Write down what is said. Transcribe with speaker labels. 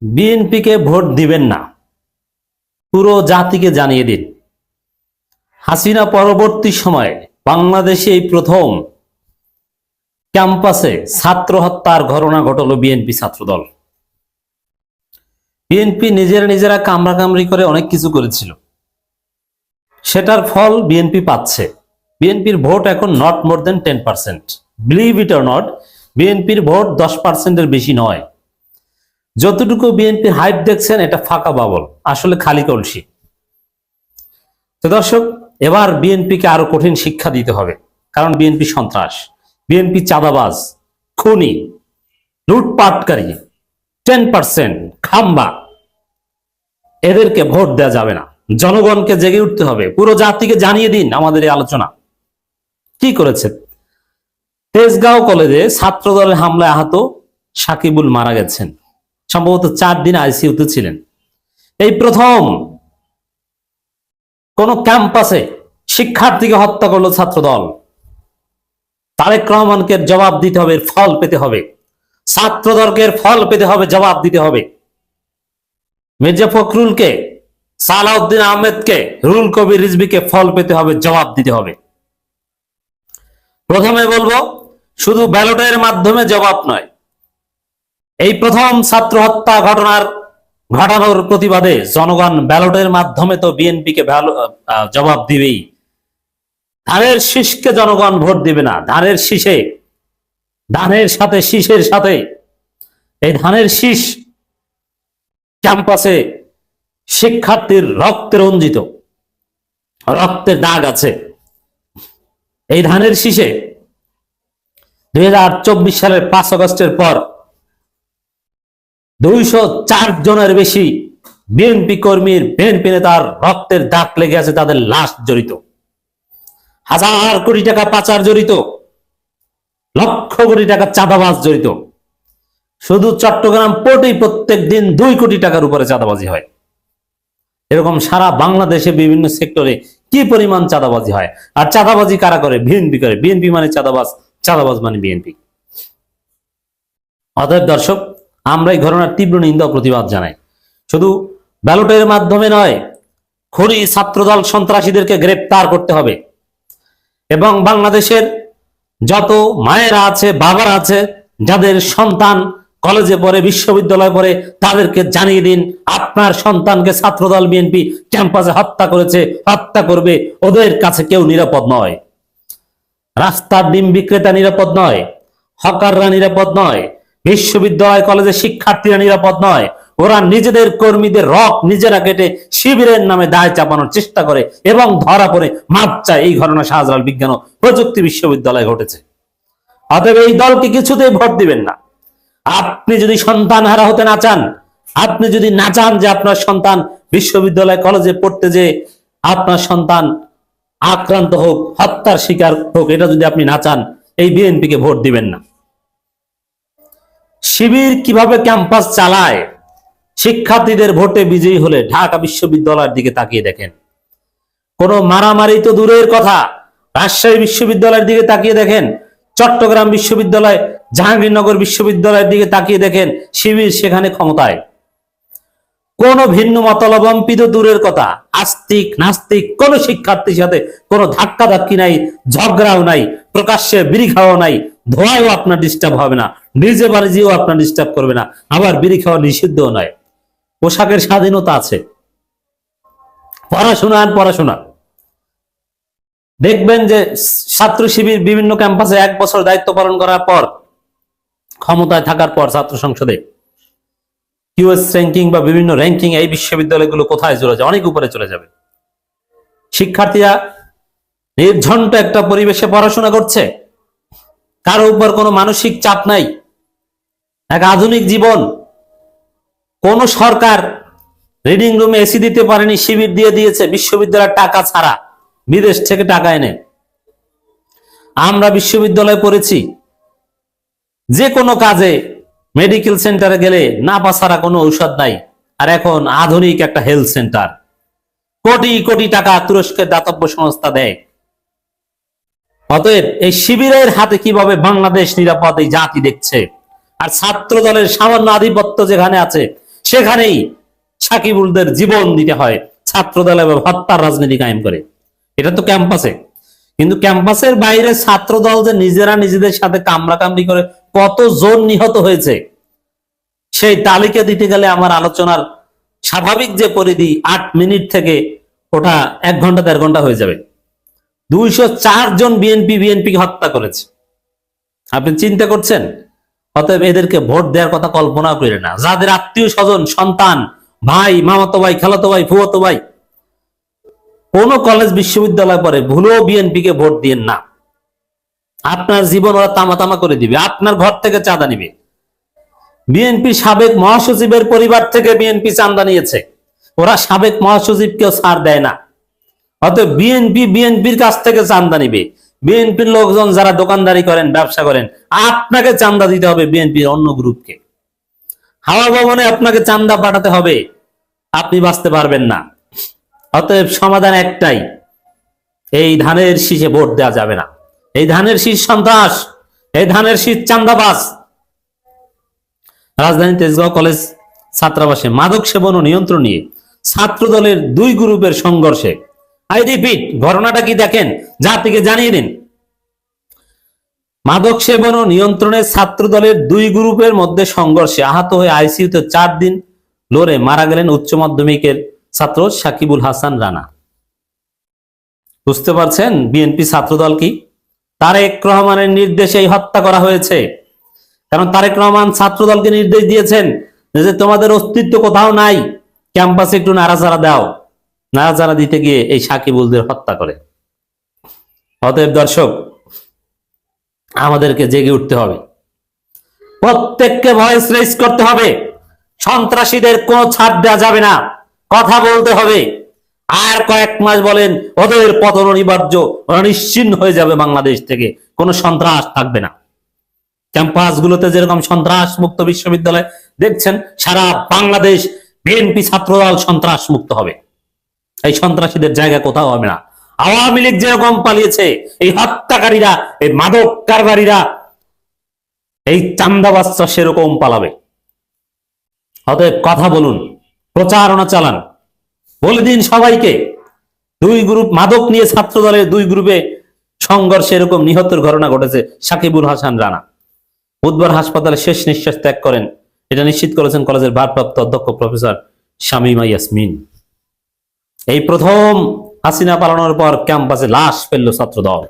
Speaker 1: বিএনপিকে ভোট দিবেন না, পুরো জাতিকে জানিয়ে দিন। হাসিনা পরবর্তী সময়ে বাংলাদেশে এই প্রথম ক্যাম্পাসে ছাত্র হত্যার ঘটনা ঘটল বিএনপি ছাত্রদল। বিএনপি নিজেরা কামড়াকামড়ি করে অনেক কিছু করেছিল, সেটার ফল বিএনপি পাচ্ছে। বিএনপির ভোট এখন not more than 10%, believe it or not, বিএনপির ভোট 10%-এর বেশি নয়। যতটুকু বিএনপির হাইপ দেখছেন এটা ফাঁকা বাবল, আসলে খালি কলসি। তো দর্শক, এবার বিএনপিকে আরো কঠিন শিক্ষা দিতে হবে, কারণ বিএনপি সন্ত্রাস, বিএনপি চাঁদাবাজ, খুনি, লুটপাটকারী, 10% খাম্বা। এদেরকে ভোট দেওয়া যাবে না। জনগণকে জেগে উঠতে হবে, পুরো জাতিকে জানিয়ে দিন আমাদের এই আলোচনা কি করেছে। তেজগাঁও কলেজে ছাত্রদলের হামলায় আহত সাকিবুল মারা গেছেন, সম্ভবত 4 দিন আইসিইউতে ছিলেন। এই প্রথম কোন ক্যাম্পাসে শিক্ষার্থীকে হত্যা করলো ছাত্রদল। তারেক রহমানকে জবাব দিতে হবে, ফল পেতে হবে। ছাত্রদলকে ফল পেতে হবে, জবাব দিতে হবে। মির্জা ফখরুলকে, সালাউদ্দিন আহমেদকে, রুহুল কবির রিজভীকে ফল পেতে হবে, জবাব দিতে হবে। প্রথমে বলবো, শুধু ব্যালটের মাধ্যমে জবাব নয়। এই প্রথম ছাত্র হত্যা ঘটানোর প্রতিবাদে জনগণ ব্যালটের মাধ্যমে তো বিএনপিকে জবাব দিবেই। ধানের শীষকে জনগণ ভোট দিবে না, ধানের শীষে, ধানের সাথে শীষের সাথে। এই ধানের শীষ ক্যাম্পাসে শিক্ষার্থীর রক্তে রঞ্জিত, রক্তের দাগ আছে। এই ধানের শীষে 2024 সালের 5 আগস্টের পর 204 জনের বেশি বিএনপি কর্মীর, বিএনপি নেতার রক্তের দাগ লেগে আছে, তাদের লাশ জড়িত। হাজার কোটি টাকা পাচার জড়িত, লক্ষ কোটি টাকা চাঁদাবাজ জড়িত। শুধু চট্টগ্রাম পোর্টেই প্রত্যেক দিন 2 কোটি টাকার উপরে চাঁদাবাজি হয়। এরকম সারা বাংলাদেশে বিভিন্ন সেক্টরে কি পরিমাণ চাঁদাবাজি হয়। আর চাঁদাবাজি কারা করে? বিএনপি করে। বিএনপি মানে চাঁদাবাজ, চাঁদাবাজ মানে বিএনপি। অতএব দর্শক, আমরা এই ঘটনার তীব্র নিন্দা প্রতিবাদ জানাই। শুধু ব্যালটের মাধ্যমে নয়, খুনি ছাত্রদল সন্ত্রাসীদেরকে গ্রেপ্তার করতে হবে। এবং বাংলাদেশের যত মায়েরা আছে, বাবারা আছে, যাদের সন্তান কলেজে পড়ে, বিশ্ববিদ্যালয়ে পড়ে, তাদেরকে জানিয়ে দিন আপনার সন্তানকে ছাত্রদল বিএনপি ক্যাম্পাসে হত্যা করেছে, হত্যা করবে। ওদের কাছে কেউ নিরাপদ নয়। রাস্তার ডিম বিক্রেতা নিরাপদ নয়, হকাররা নিরাপদ নয়, বিশ্ববিদ্যালয় কলেজের শিক্ষার্থীরা নিরাপদ নয়। ওরা নিজেদের কর্মীদের রক্ত নিজেরা কেটে শিবিরের নামে দায় চাপানোর চেষ্টা করে এবং ধরা পড়ে মাপ চায়। এই ঘটনা শাহজালাল বিজ্ঞান ও প্রযুক্তি বিশ্ববিদ্যালয়ে ঘটেছে। অতএব এই দলকে কিছুতেই ভোট দিবেন না। আপনি যদি সন্তান হারা হতে না চান, আপনি যদি না চান যে আপনার সন্তান বিশ্ববিদ্যালয় কলেজে পড়তে যে আপনার সন্তান আক্রান্ত হোক, হত্যার শিকার হোক, এটা যদি আপনি না চান, এই বিএনপিকে ভোট দিবেন না। শিবির কিভাবে ক্যাম্পাস চালায়, শিক্ষার্থীদের ভোটে বিজয়ী হলে ঢাকা বিশ্ববিদ্যালয়ের দিকে তাকিয়ে দেখেন। কোনো মারামারি তো দূরের কথা, রাজশাহী বিশ্ববিদ্যালয়ের দিকে তাকিয়ে দেখেন, চট্টগ্রাম বিশ্ববিদ্যালয়, জাহাঙ্গীরনগর বিশ্ববিদ্যালয়ের দিকে তাকিয়ে দেখেন, শিবির সেখানে ক্ষমতায়। কোন ভিন্ন মতলবম্পী তো দূরের কথা, আস্তিক নাস্তিক কোন শিক্ষার্থীর সাথে কোনো ধাক্কাধাক্কি নাই, ঝগড়াও নাই, প্রকাশ্যে বিড়ি খাওয়া নাই, ধোঁয়াও আপনার ডিস্টার্ব হবে না, নিজে বাড়িও আপনার ডিস্টার্ব করবে না। আবার বিড়ি খাওয়া নিষিদ্ধও নয়। পোশাকের স্বাধীনতা আছে। পড়াশোনা দেখবেন যে ছাত্র শিবির বিভিন্ন ক্যাম্পাসে 1 বছর দায়িত্ব পালন করার পর, ক্ষমতায় থাকার পর, ছাত্র সংসদে কিউএস র্যাঙ্কিং বা বিভিন্ন র্যাঙ্কিং, এই বিশ্ববিদ্যালয়গুলো কোথায় চলে যায়? অনেক উপরে চলে যাবে। শিক্ষার্থীরা নির্ঝন্ট একটা পরিবেশে পড়াশোনা করছে, কারো উপর কোনো মানসিক চাপ নাই, এক আধুনিক জীবন। কোন সরকার রিডিং রুমে এসি দিতে পারেনি, শিবির দিয়ে দিয়েছে, বিশ্ববিদ্যালয়ের টাকা ছাড়া, বিদেশ থেকে টাকা এনে। আমরা বিশ্ববিদ্যালয়ে পড়েছি, যে কোনো কাজে মেডিকেল সেন্টারে গেলে না পাছাড়া কোনো ঔষধ নাই। আর এখন আধুনিক একটা হেলথ সেন্টার, কোটি কোটি টাকা তুরস্কের দাতব্য সংস্থা দেয়। অতএব এই শিবিরের হাতে কিভাবে বাংলাদেশ নিরাপদ, এই জাতি দেখছে। আর ছাত্র দলের সামান্য আধিপত্য যেখানে আছে, সেখানেই সাকিবুলদের জীবন দিতে হয় ছাত্রদল এবং হত্যার রাজনীতি কায়েম করে। এটা তো ক্যাম্পাসে, কিন্তু ক্যাম্পাসের বাইরে ছাত্রদল যে নিজেরা নিজেদের সাথে কামড়াকামড়ি করে কতজন নিহত হয়েছে সেই তালিকা দিতে গেলে আমার আলোচনার স্বাভাবিক যে পরিধি 8 মিনিট থেকে ওটা 1 ঘন্টা 1.5 ঘন্টা হয়ে যাবে। 204 জন বিএনপি হত্যা করেছে, আপনি চিন্তা করছেন? অতএব এদেরকে ভোট দেওয়ার কথা কল্পনা করে না। যাদের আত্মীয় স্বজন, সন্তান, ভাই, মামাতো ভাই, খালাতো ভাই, ফুয়াতো ভাই কোন কলেজ বিশ্ববিদ্যালয় পড়ে, ভুলেও বিএনপি কে ভোট দিয়েন না। আপনার জীবন ওরা তামা তামা করে দিবে, আপনার ঘর থেকে চাঁদা নিবে। বিএনপি সাবেক মহাসচিবের পরিবার থেকে বিএনপি চাঁদা নিয়েছে, ওরা সাবেক মহাসচিবকেও ছাড় দেয় না। অতএব বিএনপির কাছ থেকে চাঁদা নিবে। বিএনপির লোকজন যারা দোকানদারি করেন, ব্যবসা করেন, আপনাকে চাঁদা দিতে হবে বিএনপির অন্য গ্রুপকে। হাওয়া ভবনে আপনাকে চাঁদা পাঠাতে হবে, আপনি বাঁচতে পারবেন না। অতএব সমাধান একটাই, এই ধানের শীষে ভোট দেওয়া যাবে না। এই ধানের শীষ সন্ত্রাস, এই ধানের শীষ চাঁদাবাজ। রাজধানী তেজগাঁও কলেজ ছাত্রাবাসে মাদক সেবন ও নিয়ন্ত্রণ নিয়ে ছাত্র দলের 2 গ্রুপের সংঘর্ষে, আই রিপিট, ঘটনাটা কি দেখেন, জাতিকে জানিয়ে দিন। মাদক সেবন ও নিয়ন্ত্রণে ছাত্র দলের 2 গ্রুপের মধ্যে সংঘর্ষে আহত হয়ে আইসিইউতে 4 দিন লড়ে মারা গেলেন উচ্চ মাধ্যমিকের ছাত্র সাকিবুল হাসান রানা। বুঝতে পারছেন বিএনপি ছাত্র দল কি? তারেক রহমানের নির্দেশে হত্যা করা হয়েছে। কারণ তারেক রহমান ছাত্র দলকে নির্দেশ দিয়েছেন যে তোমাদের অস্তিত্ব কোথাও নাই, ক্যাম্পাসে একটু নাড়াচাড়া দাও। নাড়াচাড়া দিতে গিয়ে এই সাকিবুলদের হত্যা করে। অতএব দর্শক, আমাদেরকে জেগে উঠতে হবে, প্রত্যেককে ভয়েস রেজ করতে হবে। সন্ত্রাসীদের কোনো ছাড় দেওয়া যাবে না, কথা বলতে হবে। আর কয়েক মাস বলেন ওদের পতন অনিবার্য, ওরা নিশ্চিহ্ন হয়ে যাবে বাংলাদেশ থেকে, কোনো সন্ত্রাস থাকবে না। ক্যাম্পাসগুলোতে যেরকম সন্ত্রাস মুক্ত বিশ্ববিদ্যালয় দেখছেন, সারা বাংলাদেশ বিএনপি ছাত্রদল সন্ত্রাস মুক্ত হবে। এই সন্ত্রাসীদের জায়গা কোথাও হবে না। আওয়ামী লীগ যেরকম পালিয়েছে, এই হত্যাকারীরা, এই মাদক কারবারীরা, এই চান্দাবাজরা সেরকম পালাবে। অতএব কথা বলুন, প্রচারণা চালান, বলে দিন সবাইকে 2 গ্রুপ মাদক নিয়ে ছাত্র দলের 2 গ্রুপে সংঘর্ষে এরকম নিহতের ঘটনা ঘটেছে। সাকিবুল হাসান রানা বুধবার হাসপাতালে শেষ নিঃশ্বাস ত্যাগ করেন, এটা নিশ্চিত করেছেন কলেজের ভারপ্রাপ্ত অধ্যক্ষ প্রফেসর শামীমা ইয়াসমিন। এই প্রথম হাসিনা পালানোর পর ক্যাম্পাসে লাশ ফেলল ছাত্রদল।